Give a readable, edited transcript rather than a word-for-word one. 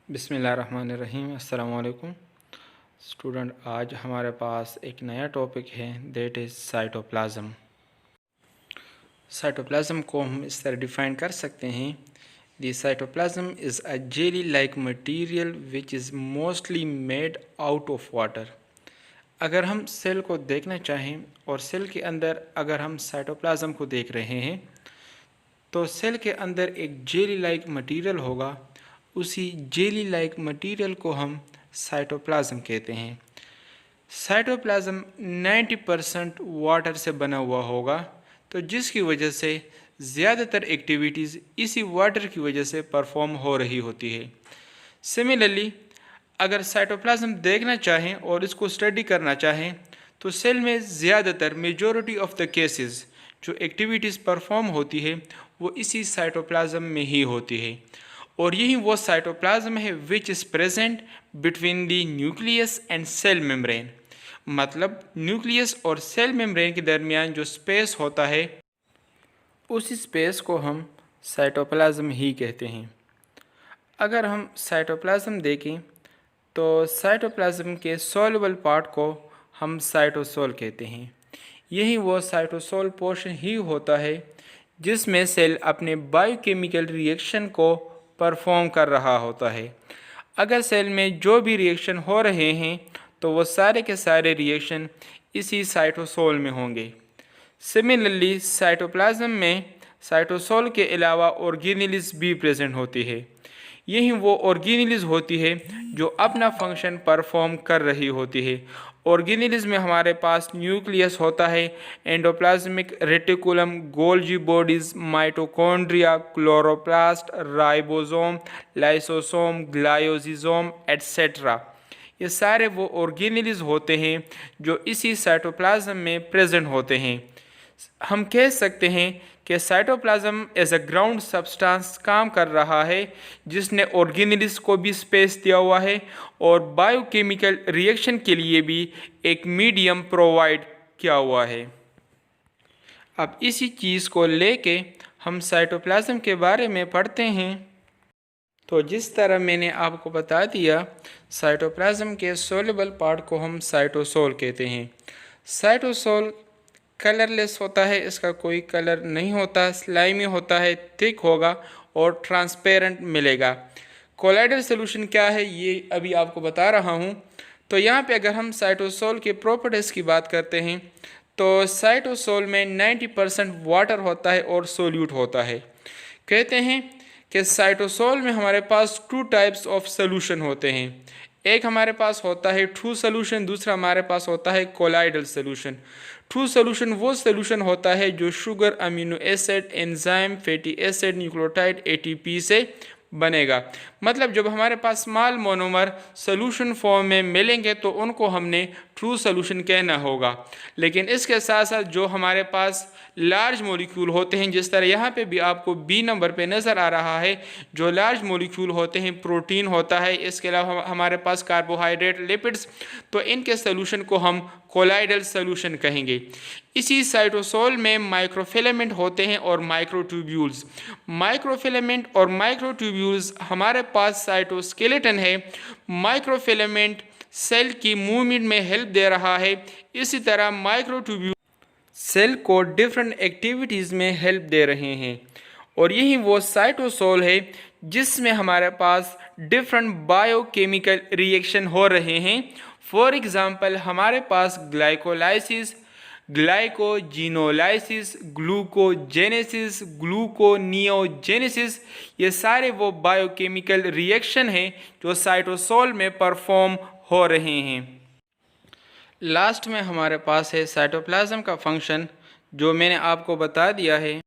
बिस्मिल्लाहिर्रहमानिर्रहीम। अस्सलाम वालेकुम स्टूडेंट, आज हमारे पास एक नया टॉपिक है, दैट इज़ साइटोप्लाज्म। साइटोप्लाज्म को हम इस तरह डिफ़ाइन कर सकते हैं, the cytoplasm is a jelly like material which is mostly made out of water. अगर हम सेल को देखना चाहें और सेल के अंदर अगर हम साइटोप्लाज्म को देख रहे हैं तो सेल के अंदर एक जेली लाइक मटीरियल होगा। उसी जेली लाइक मटीरियल को हम साइटोप्लाज्म कहते हैं। साइटोप्लाज्म 90% वाटर से बना हुआ होगा, तो जिसकी वजह से ज़्यादातर एक्टिविटीज़ इसी वाटर की वजह से परफॉर्म हो रही होती है। सिमिलरली अगर साइटोप्लाज्म देखना चाहें और इसको स्टडी करना चाहें तो सेल में ज़्यादातर मेजॉरिटी ऑफ द केसेस जो एक्टिविटीज़ परफॉर्म होती है वो इसी साइटोप्लाज्म में ही होती है, और यही वो साइटोप्लाज्म है which is present between the nucleus and cell membrane. मतलब न्यूक्लियस और सेल मेम्ब्रेन के दरमियान जो स्पेस होता है उस स्पेस को हम साइटोप्लाज्म ही कहते हैं। अगर हम साइटोप्लाज्म देखें तो साइटोप्लाज्म के सॉल्युबल पार्ट को हम साइटोसोल कहते हैं। यही वो साइटोसोल पोर्शन ही होता है जिसमें सेल अपने बायोकेमिकल रिएक्शन को परफॉर्म कर रहा होता है। अगर सेल में जो भी रिएक्शन हो रहे हैं तो वो सारे के सारे रिएक्शन इसी साइटोसोल में होंगे। सिमिलरली साइटोप्लाज्म में साइटोसोल के अलावा ऑर्गेनेल्स भी प्रेजेंट होती है। यही वो ऑर्गेनेल्स होती है जो अपना फंक्शन परफॉर्म कर रही होती है। ऑर्गेनेल्स में हमारे पास न्यूक्लियस होता है, endoplasmic reticulum, Golgi bodies, mitochondria, chloroplast, ribosome, lysosome, glyoxysome etcetera. ये सारे वो ऑर्गेनेल्स होते हैं जो इसी साइटोप्लाज्म में प्रेजेंट होते हैं। हम कह सकते हैं कि cytoplasm as a ground substance काम कर रहा है जिसने ऑर्गेनेल्स को भी स्पेस दिया हुआ है और बायोकेमिकल रिएक्शन के लिए भी एक मीडियम प्रोवाइड किया हुआ है। अब इसी चीज़ को लेके हम साइटोप्लाज्म के बारे में पढ़ते हैं। तो जिस तरह मैंने आपको बता दिया, साइटोप्लाज्म के सोल्युबल पार्ट को हम साइटोसोल कहते हैं। साइटोसोल कलरलेस होता है, इसका कोई कलर नहीं होता, स्लाइमी होता है, थिक होगा और ट्रांसपेरेंट मिलेगा। कोलाइडल सोल्यूशन क्या है ये अभी आपको बता रहा हूँ। तो यहाँ पे अगर हम साइटोसोल के प्रॉपर्टीज़ की बात करते हैं तो साइटोसोल में 90% वाटर होता है और सोल्यूट होता है। कहते हैं कि साइटोसोल में हमारे पास 2 टाइप्स ऑफ सोल्यूशन होते हैं। एक हमारे पास होता है ट्रू सोल्यूशन, दूसरा हमारे पास होता है कोलाइडल सोल्यूशन। ट्रू सोल्यूशन वो सोल्यूशन होता है जो sugar, amino acid, enzyme, fatty acid, nucleotide, ATP से बनेगा। मतलब जब हमारे पास स्मॉल मोनोमर सोल्यूशन फॉर्म में मिलेंगे तो उनको हमने ट्रू सोल्यूशन कहना होगा। लेकिन इसके साथ साथ जो हमारे पास लार्ज मॉलिक्यूल होते हैं, जिस तरह यहाँ पे भी आपको बी नंबर पे नज़र आ रहा है, जो लार्ज मॉलिक्यूल होते हैं, प्रोटीन होता है, इसके अलावा हमारे पास कार्बोहाइड्रेट, लिपिड्स, तो इनके सोल्यूशन को हम कोलाइडल सोल्यूशन कहेंगे। इसी साइटोसोल में माइक्रोफिलामेंट होते हैं और माइक्रोट्यूब्यूल्स। माइक्रोफिलामेंट और माइक्रोट्यूब्यूल्स हमारे पास साइटोस्केलेटन है। माइक्रोफिलामेंट सेल की मूवमेंट में हेल्प दे रहा है, इसी तरह माइक्रोट्यूब्यूल सेल को डिफरेंट एक्टिविटीज़ में हेल्प दे रहे हैं। और यही वो साइटोसोल है जिसमें हमारे पास डिफरेंट बायोकेमिकल रिएक्शन हो रहे हैं। फॉर एग्ज़ाम्पल हमारे पास ग्लाइकोलाइसिस, ग्लाइकोजिनोलाइसिस, ग्लूकोजेनेसिस, ग्लूकोनियोजेनेसिस, ये सारे वो बायोकेमिकल रिएक्शन हैं जो साइटोसोल में परफॉर्म हो रहे हैं। लास्ट में हमारे पास है साइटोप्लाज्म का फंक्शन, जो मैंने आपको बता दिया है।